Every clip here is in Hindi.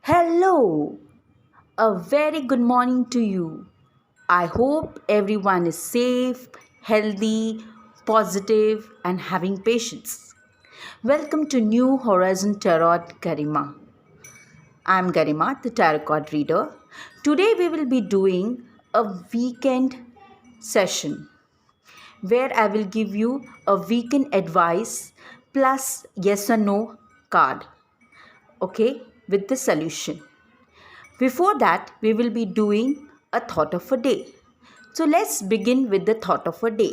Hello, a very good morning to you. I hope everyone is safe, healthy, positive, and having patience. Welcome to New Horizon Tarot Garima. I'm Garima, the tarot card reader. Today we will be doing a weekend session where I will give you a weekend advice plus yes or no card, okay, with the solution. Before that, we will be doing a thought of a day. So let's begin with the thought of a day.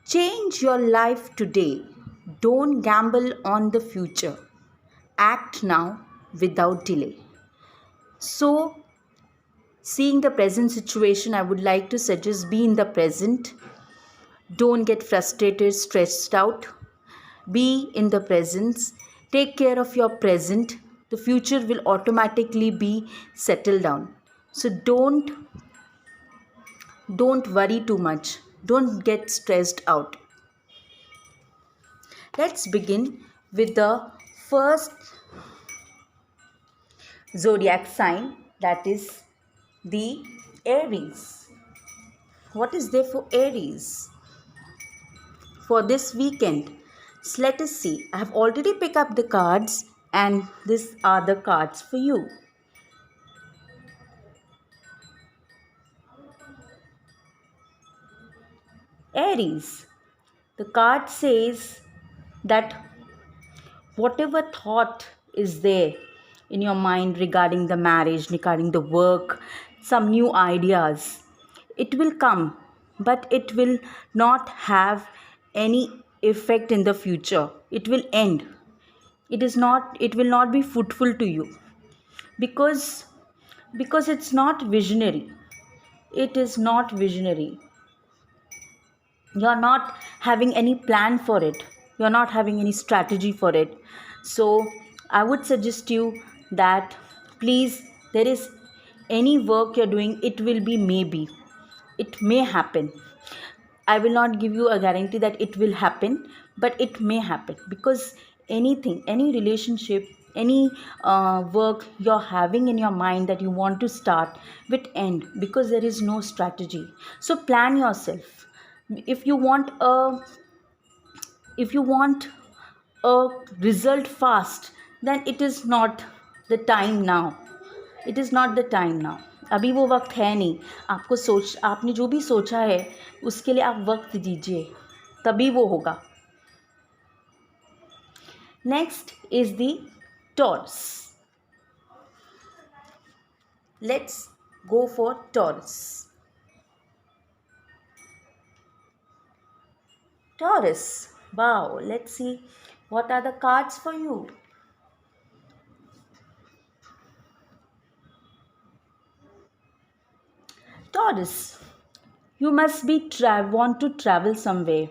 Change your life today. Don't gamble on the future. Act now without delay. So, seeing the present situation, I would like to suggest be in the present. Don't get frustrated, stressed out. Be in the presence. Take care of your present. The future will automatically be settled down. So don't worry too much. Don't get stressed out. Let's begin with the first zodiac sign, that is the Aries. What is there for Aries for this weekend? So let us see. I have already picked up the cards and these are the cards for you. Aries. The card says that whatever thought is there in your mind regarding the marriage, regarding the work, some new ideas, it will come, but it will not have any effect in the future. It will end. It will not be fruitful to you because it's not visionary. It is not visionary. You're not having any plan for it, you're not having any strategy for it. So I would suggest you that please, there is any work you're doing, it will be maybe, it may happen. I will not give you a guarantee that it will happen, but it may happen because anything, any relationship, any work you're having in your mind that you want to start will end because there is no strategy. So plan yourself. If you want a result fast, then it is not the time now. It is not the time now. अभी वो वक्त है नहीं. आपने जो भी सोचा है उसके लिए आप वक्त दीजिए, तभी वो होगा. Next is the taurus. Let's go for taurus. Taurus. Wow, let's see what are the cards for you. Taurus, you must be want to travel somewhere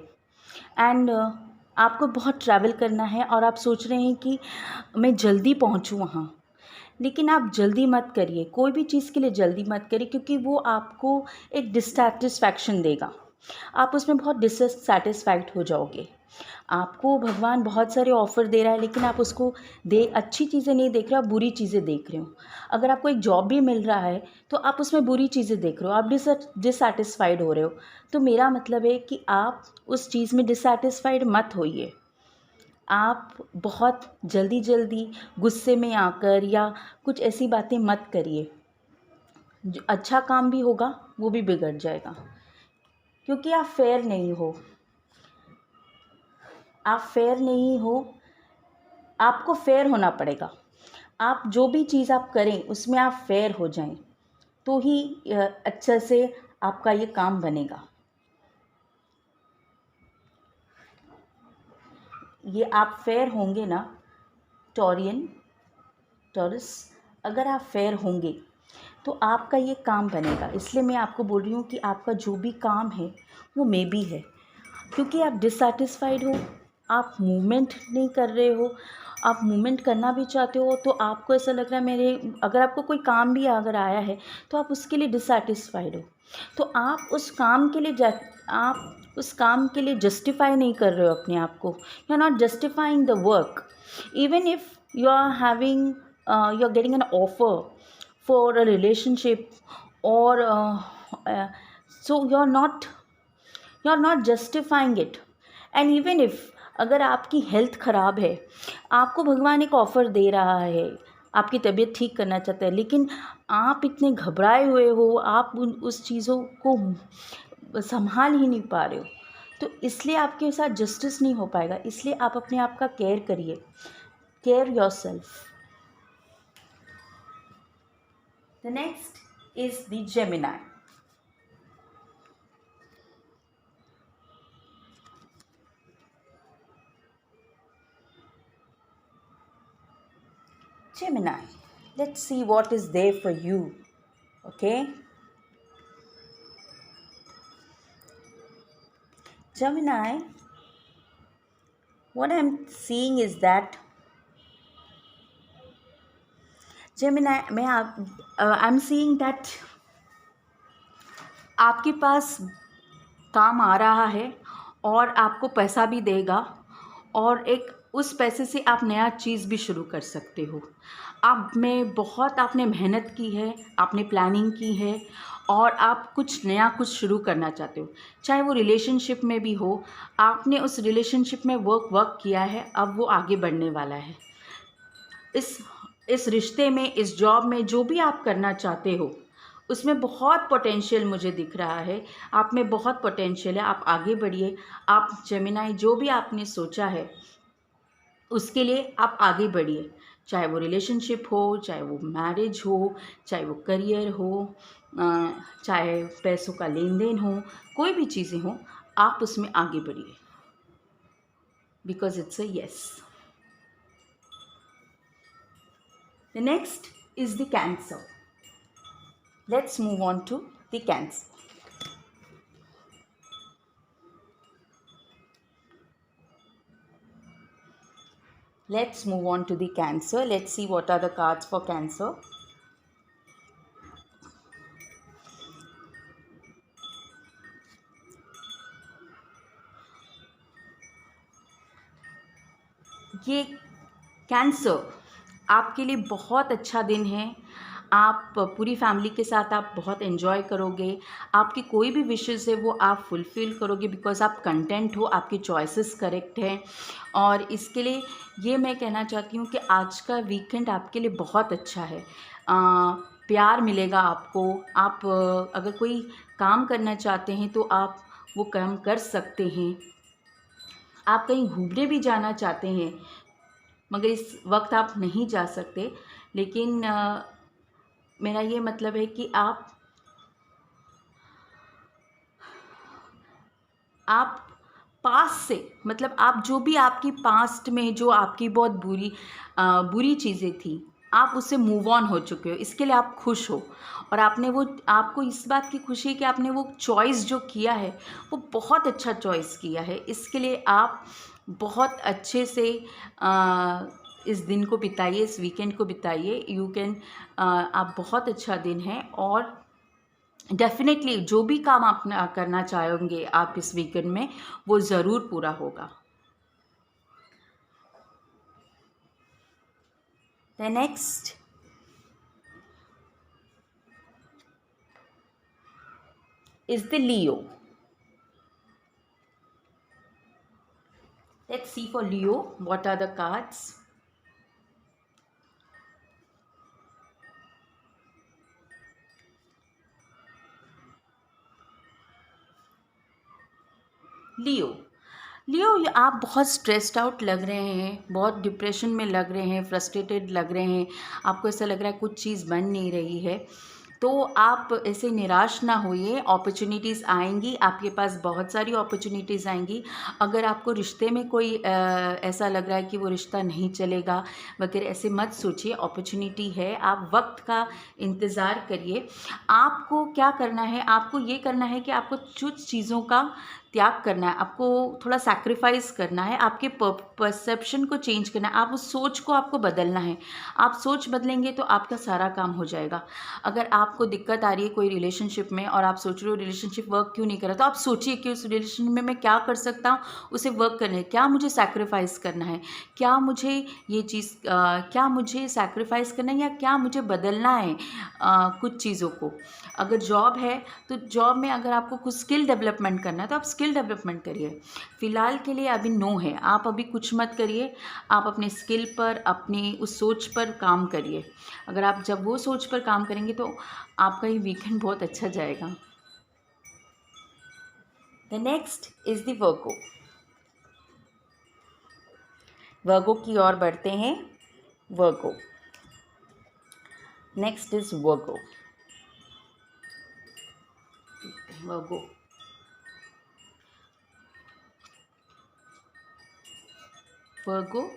and आपको बहुत ट्रैवल करना है और आप सोच रहे हैं कि मैं जल्दी पहुंचूं वहाँ. लेकिन आप जल्दी मत करिए, कोई भी चीज़ के लिए जल्दी मत करिए क्योंकि वो आपको एक डिससेटिस्फैक्शन देगा. आप उसमें बहुत डिससेटिस्फाइड हो जाओगे. आपको भगवान बहुत सारे ऑफ़र दे रहा है लेकिन आप उसको अच्छी चीज़ें नहीं देख रहे हो, आप बुरी चीज़ें देख रहे हो. अगर आपको एक जॉब भी मिल रहा है तो आप उसमें बुरी चीज़ें देख रहे हो, आप डिससेटिस्फाइड हो रहे हो. तो मेरा मतलब है कि आप उस चीज़ में डिससेटिस्फाइड मत होइए. आप बहुत जल्दी गुस्से में आकर या कुछ ऐसी बातें मत करिए. जो अच्छा काम भी होगा वो भी बिगड़ जाएगा क्योंकि आप फेयर नहीं हो. आप फेयर नहीं हो, आपको फेयर होना पड़ेगा. आप जो भी चीज़ आप करें उसमें आप फेयर हो जाएं तो ही अच्छे से आपका ये काम बनेगा. ये आप फेयर होंगे ना टॉरस, अगर आप फेयर होंगे तो आपका ये काम बनेगा. इसलिए मैं आपको बोल रही हूँ कि आपका जो भी काम है वो मे बी है क्योंकि आप डिससेटिस्फाइड हो. आप मूवमेंट नहीं कर रहे हो, आप मूवमेंट करना भी चाहते हो तो आपको ऐसा लग रहा है अगर आपको कोई काम भी अगर आया है तो आप उसके लिए डिससेटिस्फाइड हो, तो आप उस काम के लिए जस्टिफाई नहीं कर रहे हो अपने आप को, you are not justifying the work, even if you are having you are getting an offer for a relationship, और so you're not justifying it. And even if अगर आपकी हेल्थ ख़राब है, आपको भगवान एक ऑफ़र दे रहा है, आपकी तबीयत ठीक करना चाहता है, लेकिन आप इतने घबराए हुए हो, आप उस चीज़ों को संभाल ही नहीं पा रहे हो, तो इसलिए आपके साथ जस्टिस नहीं हो पाएगा। इसलिए आप अपने आप का केयर करिए, care your self. The next is the Gemini. Gemini, let's see what is there for you. Okay, Gemini, what I'm seeing is that Gemini, I'm seeing that आपके पास काम आ रहा है और आपको पैसा भी देगा, और एक उस पैसे से आप नया चीज़ भी शुरू कर सकते हो। आपने मेहनत की है, आपने प्लानिंग की है, और आप कुछ शुरू करना चाहते हो, चाहे वो रिलेशनशिप में भी हो। आपने उस रिलेशनशिप में वर्क किया है, अब वो आगे बढ़ने वाला है। इस रिश्ते में, इस जॉब में, जो भी आप करना चाहते हो, उसमें बहुत पोटेंशियल मुझे दिख रहा है। आप में बहुत पोटेंशियल है, आप आगे बढ़िए। आप जेमिनाई, जो भी आपने सोचा है उसके लिए आप आगे बढ़िए, चाहे वो रिलेशनशिप हो, चाहे वो मैरिज हो, चाहे वो करियर हो, चाहे पैसों का लेन देन हो, कोई भी चीज़ें हो, आप उसमें आगे बढ़िए, because it's a yes. The next is the cancer. Let's move on to the Cancer. Let's move on to the Cancer. Let's see what are the cards for Cancer. ये कैंसर आपके लिए बहुत अच्छा दिन है। आप पूरी फैमिली के साथ आप बहुत एंजॉय करोगे। आपकी कोई भी विशेस है वो आप फुलफ़िल करोगे, बिकॉज़ आप कंटेंट हो, आपकी चॉइसेस करेक्ट हैं। और इसके लिए ये मैं कहना चाहती हूँ कि आज का वीकेंड आपके लिए बहुत अच्छा है। प्यार मिलेगा आपको। आप अगर कोई काम करना चाहते हैं तो आप वो काम कर सकते हैं। आप कहीं घूमने भी जाना चाहते हैं, मगर इस वक्त आप नहीं जा सकते, लेकिन मेरा ये मतलब है कि आप पास्ट से, मतलब आप जो भी आपकी पास्ट में जो आपकी बहुत बुरी चीज़ें थी, आप उससे मूव ऑन हो चुके हो। इसके लिए आप खुश हो, और आपको इस बात की खुशी है कि आपने वो चॉइस जो किया है वो बहुत अच्छा चॉइस किया है। इसके लिए आप बहुत अच्छे से इस दिन को बिताइए, इस वीकेंड को बिताइए। आप बहुत अच्छा दिन है, और डेफिनेटली जो भी काम आप करना चाहोगे आप इस वीकेंड में, वो ज़रूर पूरा होगा। The next is the Leo. Let's see for Leo what are the cards. लियो, आप बहुत स्ट्रेस्ड आउट लग रहे हैं, बहुत डिप्रेशन में लग रहे हैं, फ्रस्ट्रेटेड लग रहे हैं। आपको ऐसा लग रहा है कुछ चीज़ बन नहीं रही है, तो आप ऐसे निराश ना होइए। अपॉर्चुनिटीज़ आएंगी, आपके पास बहुत सारी अपॉर्चुनिटीज़ आएंगी। अगर आपको रिश्ते में कोई ऐसा लग रहा है कि वो रिश्ता नहीं चलेगा वगैरह, ऐसे मत सोचिए। अपॉर्चुनिटी है, आप वक्त का इंतज़ार करिए। आपको क्या करना है, आपको ये करना है कि आपको कुछ चीज़ों का त्याग करना है, आपको थोड़ा सैक्रिफाइस करना है, आपके परसेप्शन को चेंज करना है, आप उस सोच को आपको बदलना है। आप सोच बदलेंगे तो आपका सारा काम हो जाएगा। अगर आपको दिक्कत आ रही है कोई रिलेशनशिप में और आप सोच रहे हो रिलेशनशिप वर्क क्यों नहीं कर रहा, तो आप सोचिए कि उस रिलेशन में मैं क्या कर सकता हूँ उसे वर्क करने, क्या मुझे सैक्रिफाइस करना है, क्या मुझे ये चीज़ क्या मुझे सैक्रिफाइस करना है या क्या मुझे बदलना है कुछ चीज़ों को। अगर जॉब है तो जॉब में अगर आपको कुछ स्किल डेवलपमेंट करना है तो आप स्किल डेवलपमेंट करिए। फ़िलहाल के लिए अभी नो है, आप अभी कुछ मत करिए, आप अपने स्किल पर, अपनी उस सोच पर काम करिए। अगर आप जब वो सोच पर काम करेंगे तो आपका ये वीकेंड बहुत अच्छा जाएगा। द नेक्स्ट इज़ द वर्गो। वर्गो की ओर बढ़ते हैं। वर्गो, नेक्स्ट इज वर्गो। वर्गो, वर्गो,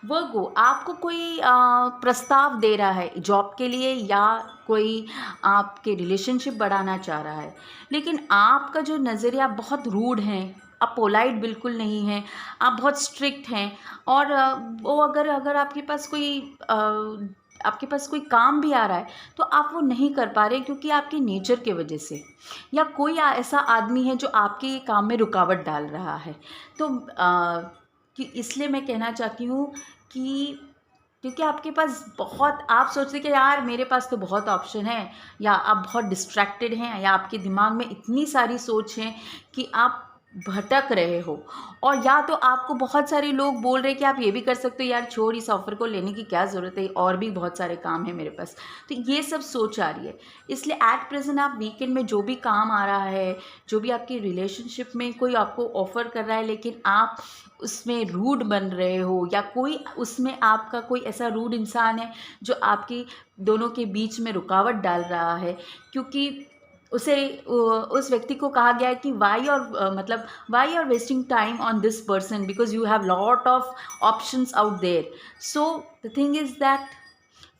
वर्गो आपको कोई प्रस्ताव दे रहा है जॉब के लिए या कोई आपके रिलेशनशिप बढ़ाना चाह रहा है, लेकिन आपका जो नज़रिया बहुत रूड है, आप पोलाइट बिल्कुल नहीं हैं, आप बहुत स्ट्रिक्ट हैं। और वो अगर अगर आपके पास कोई काम भी आ रहा है तो आप वो नहीं कर पा रहे क्योंकि आपके नेचर के वजह से, या कोई ऐसा आदमी है जो आपके काम में रुकावट डाल रहा है। तो कि इसलिए मैं कहना चाहती हूँ कि क्योंकि आपके पास बहुत, आप सोचते कि यार मेरे पास तो बहुत ऑप्शन है, या आप बहुत डिस्ट्रैक्टेड हैं, या आपके दिमाग में इतनी सारी सोच हैं कि आप भटक रहे हो, और या तो आपको बहुत सारे लोग बोल रहे हैं कि आप ये भी कर सकते हो, यार छोड़ इस ऑफ़र को लेने की क्या ज़रूरत है, और भी बहुत सारे काम हैं मेरे पास। तो ये सब सोच आ रही है। इसलिए एट प्रेजेंट आप वीकेंड में जो भी काम आ रहा है, जो भी आपकी रिलेशनशिप में कोई आपको ऑफ़र कर रहा है लेकिन आप उसमें रूड बन रहे हो, या कोई उसमें आपका कोई ऐसा रूड इंसान है जो आपकी दोनों के बीच में रुकावट डाल रहा है, क्योंकि उसे उस व्यक्ति को कहा गया है कि वाई, और मतलब why are wasting time on this person because you have lot of options out there. So the thing is that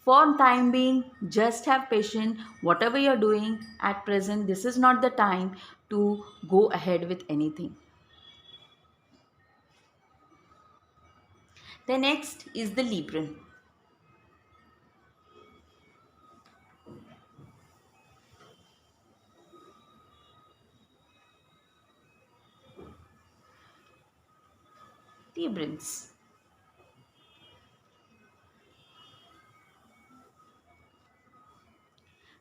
for time being just have patience, whatever you're doing at present this is not the time to go ahead with anything. The next is the Libran. Librans.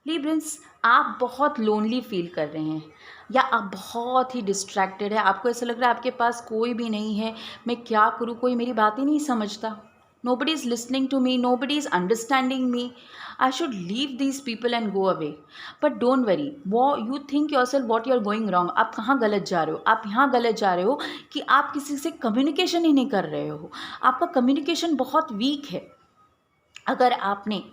Librans, आप बहुत लोनली फील कर रहे हैं, या आप बहुत ही डिस्ट्रैक्टेड है, आपको ऐसा लग रहा है आपके पास कोई भी नहीं है, मैं क्या करूँ, कोई मेरी बात ही नहीं समझता, nobody is listening to me, nobody is understanding me, I should leave these people and go away. But don't worry, you think yourself what you are going wrong. आप कहाँ गलत जा रहे हो, आप यहाँ गलत जा रहे हो कि आप किसी से कम्युनिकेशन ही नहीं कर रहे हो, आपका कम्युनिकेशन बहुत वीक है। अगर आपने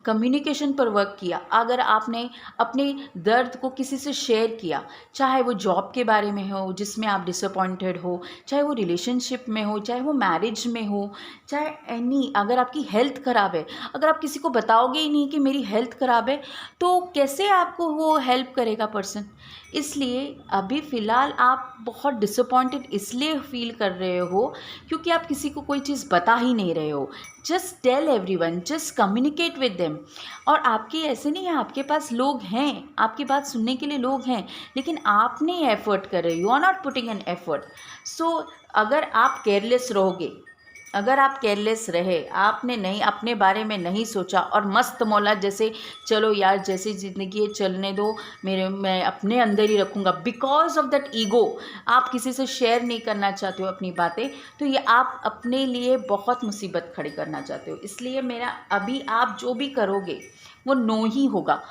कम्युनिकेशन पर वर्क किया, अगर आपने अपने दर्द को किसी से शेयर किया, चाहे वो जॉब के बारे में हो जिसमें आप डिसअपॉइंटेड हो, चाहे वो रिलेशनशिप में हो, चाहे वो मैरिज में हो, चाहे एनी, अगर आपकी हेल्थ ख़राब है, अगर आप किसी को बताओगे ही नहीं कि मेरी हेल्थ ख़राब है तो कैसे आपको वो हेल्प करेगा पर्सन। इसलिए अभी फ़िलहाल आप बहुत डिसअपॉइंटेड इसलिए फील कर रहे हो क्योंकि आप किसी को कोई चीज़ बता ही नहीं रहे हो। Just tell everyone, just communicate with them. और आपके ऐसे नहीं है, आपके पास लोग हैं, आपकी बात सुनने के लिए लोग हैं, लेकिन आप नहीं एफर्ट कर रहे, you are not putting an effort. So अगर आप केयरलेस रहोगे, अगर आप केयरलेस रहे, आपने नहीं अपने बारे में नहीं सोचा और मस्त मौला जैसे चलो यार जैसी ज़िंदगी है चलने दो, मैं अपने अंदर ही रखूँगा, बिकॉज ऑफ दैट ईगो आप किसी से शेयर नहीं करना चाहते हो अपनी बातें, तो ये आप अपने लिए बहुत मुसीबत खड़ी करना चाहते हो। इसलिए मेरा अभी आप जो भी करोगे वो नो ही होगा।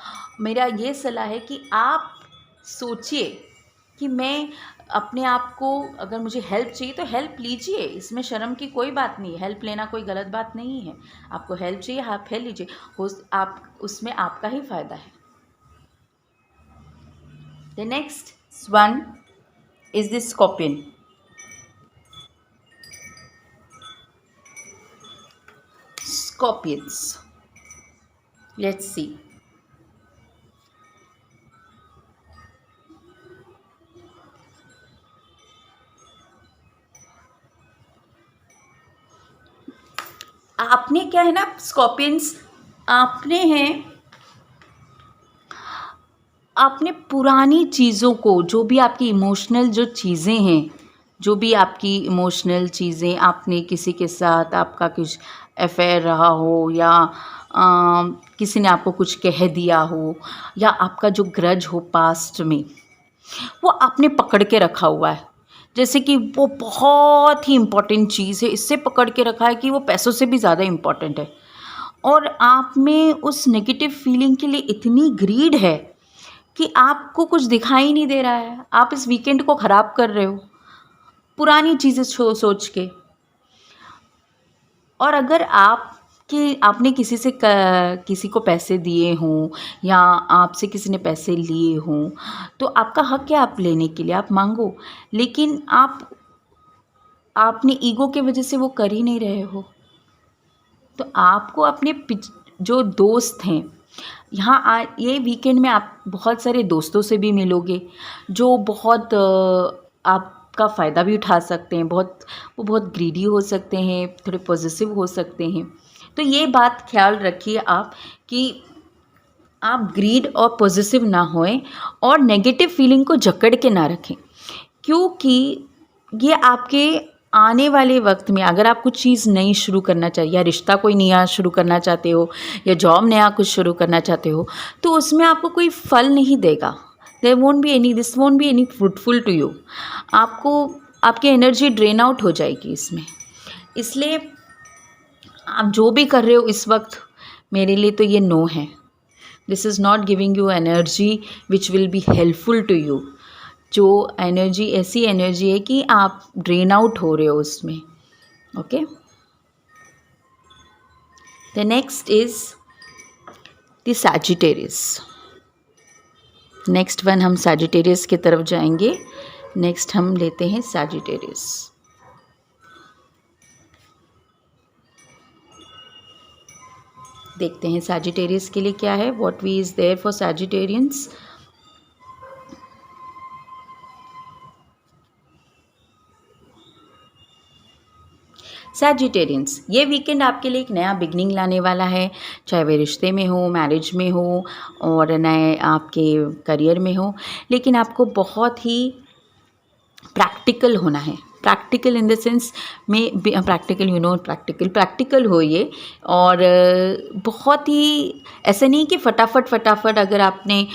मेरा ये सलाह है कि आप सोचिए कि मैं अपने आप को, अगर मुझे हेल्प चाहिए तो हेल्प लीजिए, इसमें शर्म की कोई बात नहीं है, हेल्प लेना कोई गलत बात नहीं है। आपको हेल्प चाहिए, आप हेल्प लीजिए, हो आप उसमें आपका ही फ़ायदा है। The next one is the scorpion. Scorpions, let's see. आपने क्या है ना स्कॉर्पियंस, आपने है, आपने पुरानी चीज़ों को, जो भी आपकी इमोशनल जो चीज़ें हैं, जो भी आपकी इमोशनल चीज़ें, आपने किसी के साथ आपका कुछ अफेयर रहा हो, या किसी ने आपको कुछ कह दिया हो, या आपका जो ग्रज हो पास्ट में, वो आपने पकड़ के रखा हुआ है। जैसे कि वो बहुत ही इम्पोर्टेंट चीज़ है, इससे पकड़ के रखा है कि वो पैसों से भी ज़्यादा इम्पोर्टेंट है। और आप में उस नेगेटिव फीलिंग के लिए इतनी ग्रीड है कि आपको कुछ दिखाई नहीं दे रहा है। आप इस वीकेंड को ख़राब कर रहे हो पुरानी चीज़ें सोच के। और अगर आपने किसी को पैसे दिए हों, या आपसे किसी ने पैसे लिए हों, तो आपका हक है आप लेने के लिए, आप मांगो। लेकिन आपने ईगो के वजह से वो कर ही नहीं रहे हो। तो आपको अपने जो दोस्त हैं, ये वीकेंड में आप बहुत सारे दोस्तों से भी मिलोगे, जो बहुत आपका फ़ायदा भी उठा सकते हैं। वो बहुत ग्रीडी हो सकते हैं, थोड़े पॉजिटिव हो सकते हैं। तो ये बात ख्याल रखिए आप, कि आप ग्रीड और पॉजिटिव ना होएं, और नेगेटिव फीलिंग को जकड़ के ना रखें, क्योंकि ये आपके आने वाले वक्त में, अगर आप कुछ चीज़ नई शुरू करना चाहिए, या रिश्ता कोई नया शुरू करना चाहते हो, या जॉब नया कुछ शुरू करना चाहते हो, तो उसमें आपको कोई फल नहीं देगा। This won't be any fruitful to you. आपकी एनर्जी ड्रेन आउट हो जाएगी इसमें। इसलिए आप जो भी कर रहे हो इस वक्त, मेरे लिए तो ये नो है। This is not giving you energy which will be helpful to you. जो एनर्जी ऐसी एनर्जी है कि आप ड्रेन आउट हो रहे हो उसमें। Okay, the next is the Sagittarius. Next one हम सैजिटेरियस की तरफ जाएंगे। नेक्स्ट हम लेते हैं सैजिटेरियस। देखते हैं सैजिटेरियस के लिए क्या है, what we is there for Sagittarians. Sagittarians, ये वीकेंड आपके लिए एक नया बिगनिंग लाने वाला है, चाहे वे रिश्ते में हो, मैरिज में हो, और नए आपके करियर में हो। लेकिन आपको बहुत ही प्रैक्टिकल होना है। प्रैक्टिकल इन द सेंस में, प्रैक्टिकल हो ये। और बहुत ही ऐसा नहीं कि फटाफट अगर आपने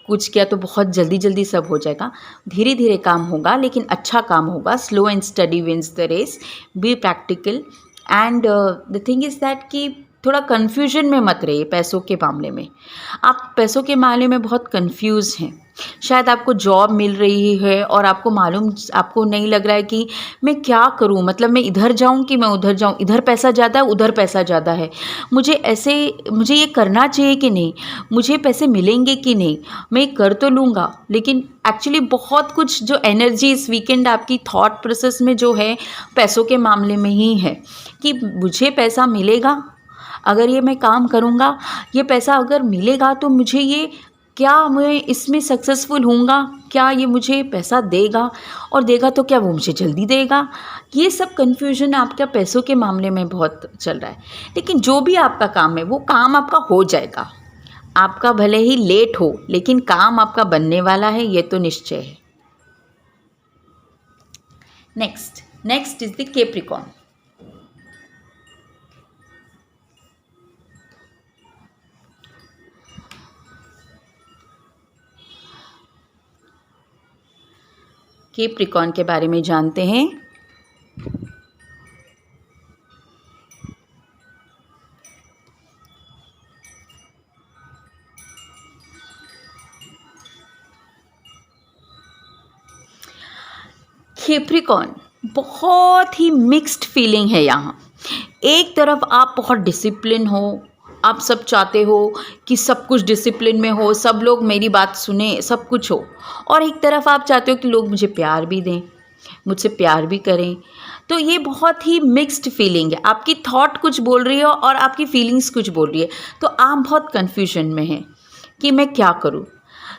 कुछ किया तो बहुत जल्दी जल्दी सब हो जाएगा। धीरे धीरे काम होगा, लेकिन अच्छा काम होगा। Slow and steady wins the race. Be practical. And the thing is that कि थोड़ा कन्फ्यूजन में मत रहिए पैसों के मामले में। आप पैसों के मामले में बहुत कंफ्यूज हैं। शायद आपको जॉब मिल रही है और आपको नहीं लग रहा है कि मैं क्या करूं, मतलब मैं इधर जाऊं कि मैं उधर जाऊं, इधर पैसा ज़्यादा है, उधर पैसा ज़्यादा है, मुझे ये करना चाहिए कि नहीं, मुझे पैसे मिलेंगे कि नहीं, मैं कर तो लूँगा। लेकिन एक्चुअली बहुत कुछ जो एनर्जी इस वीकेंड आपकी थॉट प्रोसेस में जो है, पैसों के मामले में ही है कि मुझे पैसा मिलेगा, अगर ये मैं काम करूँगा, ये पैसा अगर मिलेगा तो क्या मैं इसमें सक्सेसफुल होऊंगा, क्या ये मुझे पैसा देगा, और देगा तो क्या वो मुझे जल्दी देगा। ये सब कन्फ्यूजन आपका पैसों के मामले में बहुत चल रहा है। लेकिन जो भी आपका काम है, वो काम आपका हो जाएगा। आपका भले ही लेट हो, लेकिन काम आपका बनने वाला है, ये तो निश्चय है। Next is the Capricorn. Capricorn के बारे में जानते हैं। कैप्रिकॉर्न बहुत ही मिक्स्ड फीलिंग है यहाँ। एक तरफ आप बहुत डिसिप्लिन हो, आप सब चाहते हो कि सब कुछ डिसिप्लिन में हो, सब लोग मेरी बात सुने, सब कुछ हो। और एक तरफ आप चाहते हो कि लोग मुझे प्यार भी दें। मुझसे प्यार भी करें। तो ये बहुत ही मिक्स्ड फीलिंग है, आपकी थॉट कुछ बोल रही हो और आपकी फीलिंग्स कुछ बोल रही है, तो आप बहुत कन्फ्यूजन में हैं कि मैं क्या करूँ।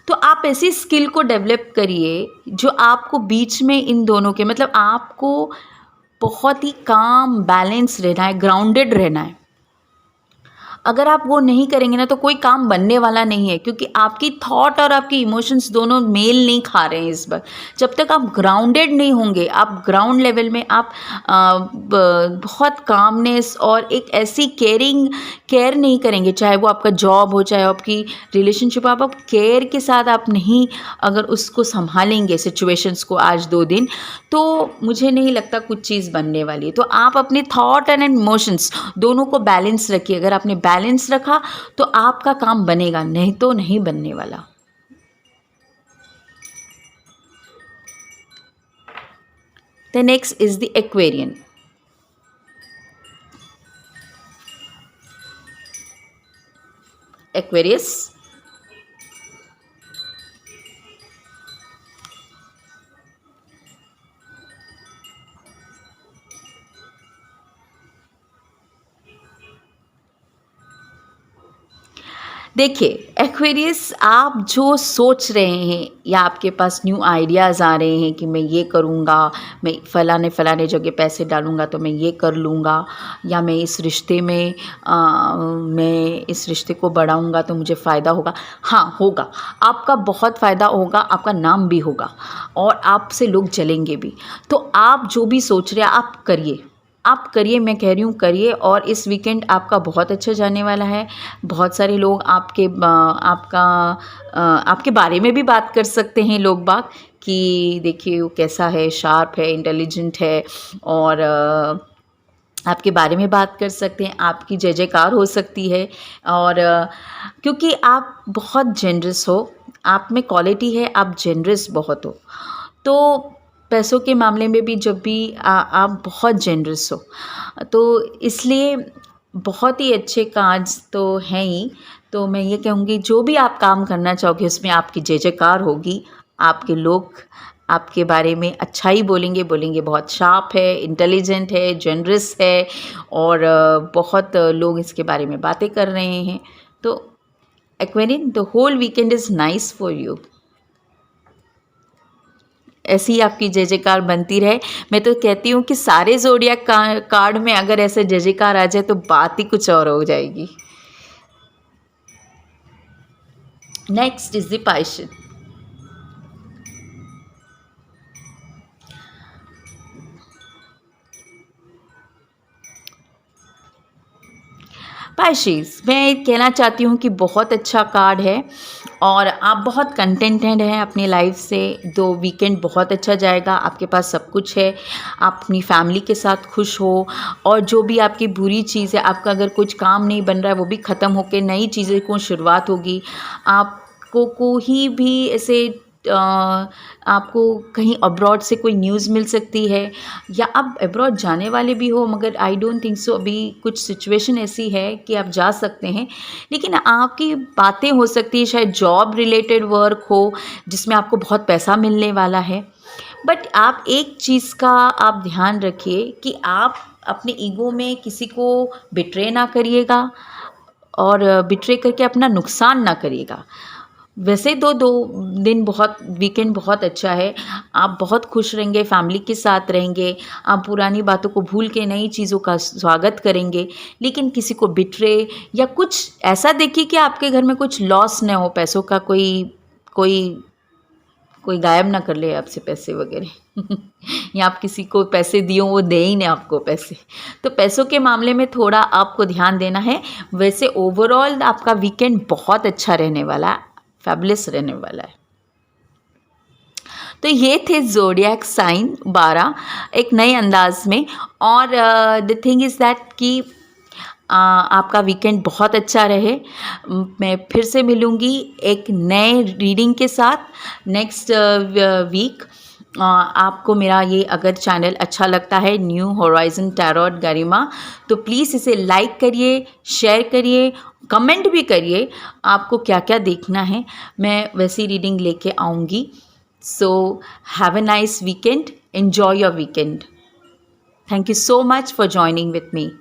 तो आप ऐसी स्किल को डेवलप करिए जो आपको बीच में इन दोनों के, मतलब आपको बहुत ही काम बैलेंस रहना है, ग्राउंडेड रहना है। अगर आप वो नहीं करेंगे ना तो कोई काम बनने वाला नहीं है, क्योंकि आपकी थॉट और आपकी इमोशंस दोनों मेल नहीं खा रहे हैं इस बार। जब तक आप ग्राउंडेड नहीं होंगे, आप ग्राउंड लेवल में आप बहुत कामनेस और एक ऐसी केयर नहीं करेंगे, चाहे वो आपका जॉब हो चाहे आपकी रिलेशनशिप, आप केयर के साथ आप नहीं अगर उसको संभालेंगे सिचुएशंस को आज 2 दिन, तो मुझे नहीं लगता कुछ चीज़ बनने वाली है। तो आप अपने थॉट एंड इमोशंस दोनों को बैलेंस रखिए। अगर आपने बैलेंस रखा तो आपका काम बनेगा, नहीं तो नहीं बनने वाला। The next is the Aquarian. Aquarius. देखिए एक्वेरियस, आप जो सोच रहे हैं या आपके पास न्यू आइडियाज़ आ रहे हैं कि मैं ये करूँगा, मैं फ़लाने जगह पैसे डालूँगा तो मैं ये कर लूँगा, या मैं इस रिश्ते में मैं इस रिश्ते को बढ़ाऊँगा तो मुझे फ़ायदा होगा। हाँ, होगा, आपका बहुत फ़ायदा होगा, आपका नाम भी होगा और आपसे लोग जलेंगे भी। तो आप जो भी सोच रहे हैं आप करिए, मैं कह रही हूँ करिए। और इस वीकेंड आपका बहुत अच्छा जाने वाला है। बहुत सारे लोग आपके बारे में भी बात कर सकते हैं लोग बाग, कि देखिए वो कैसा है, शार्प है, इंटेलिजेंट है, और आपके बारे में बात कर सकते हैं, आपकी जय जयकार हो सकती है। और क्योंकि आप बहुत जेनरस हो, आप में क्वालिटी है, आप जेनरस बहुत हो, तो पैसों के मामले में भी जब भी आप बहुत जेनरस हो, तो इसलिए बहुत ही अच्छे कार्ड्स तो हैं ही। तो मैं ये कहूँगी जो भी आप काम करना चाहोगे उसमें आपकी जय जयकार होगी, आपके लोग आपके बारे में अच्छा ही बोलेंगे, बहुत शार्प है, इंटेलिजेंट है, जेनरस है, और बहुत लोग इसके बारे में बातें कर रहे हैं। तो Aquarian, the whole weekend is nice for you. ऐसी ही आपकी जय जयकार बनती रहे। मैं तो कहती हूँ कि सारे ज़ोडिएक कार्ड में अगर ऐसे जय जयकार आ जाए तो बात ही कुछ और हो जाएगी। Next is the Pisces. Pisces, मैं कहना चाहती हूँ कि बहुत अच्छा कार्ड है और आप बहुत कंटेंटेड हैं अपनी लाइफ से। दो वीकेंड बहुत अच्छा जाएगा, आपके पास सब कुछ है, आप अपनी फैमिली के साथ खुश हो, और जो भी आपकी बुरी चीज़ है, आपका अगर कुछ काम नहीं बन रहा है वो भी ख़त्म होकर नई चीज़ें को शुरुआत होगी। आपको कोई भी ऐसे आपको कहीं अब्रॉड से कोई न्यूज़ मिल सकती है, या आप अब्रॉड जाने वाले भी हो, मगर आई डोंट थिंक सो अभी कुछ सिचुएशन ऐसी है कि आप जा सकते हैं। लेकिन आपकी बातें हो सकती है, शायद जॉब रिलेटेड वर्क हो जिसमें आपको बहुत पैसा मिलने वाला है। बट आप एक चीज़ का आप ध्यान रखिए कि आप अपने ईगो में किसी को बिट्रे ना करिएगा, और बिट्रे करके अपना नुकसान ना करिएगा। वैसे तो 2 दिन बहुत वीकेंड बहुत अच्छा है, आप बहुत खुश रहेंगे, फैमिली के साथ रहेंगे, आप पुरानी बातों को भूल के नई चीज़ों का स्वागत करेंगे। लेकिन किसी को बिट्रे या कुछ ऐसा देखिए कि आपके घर में कुछ लॉस न हो, पैसों का कोई गायब ना कर ले आपसे पैसे वगैरह या आप किसी को पैसे दिए वो दे ही नहीं आपको पैसे। तो पैसों के मामले में थोड़ा आपको ध्यान देना है। वैसे ओवरऑल आपका वीकेंड बहुत अच्छा रहने वाला है, फैबुलस रहने वाला है। तो ये थे ज़ोडिएक साइन 12 एक नए अंदाज में। और द थिंग इज़ दैट कि आपका वीकेंड बहुत अच्छा रहे। मैं फिर से मिलूँगी एक नए रीडिंग के साथ नेक्स्ट वीक। आपको मेरा ये अगर चैनल अच्छा लगता है, न्यू होराइज़न टैरोट गरिमा, तो प्लीज़ इसे लाइक करिए, शेयर करिए, कमेंट भी करिए आपको क्या क्या देखना है, मैं वैसी रीडिंग लेके आऊँगी। So have a nice weekend, enjoy your weekend. Thank you so much for joining with me.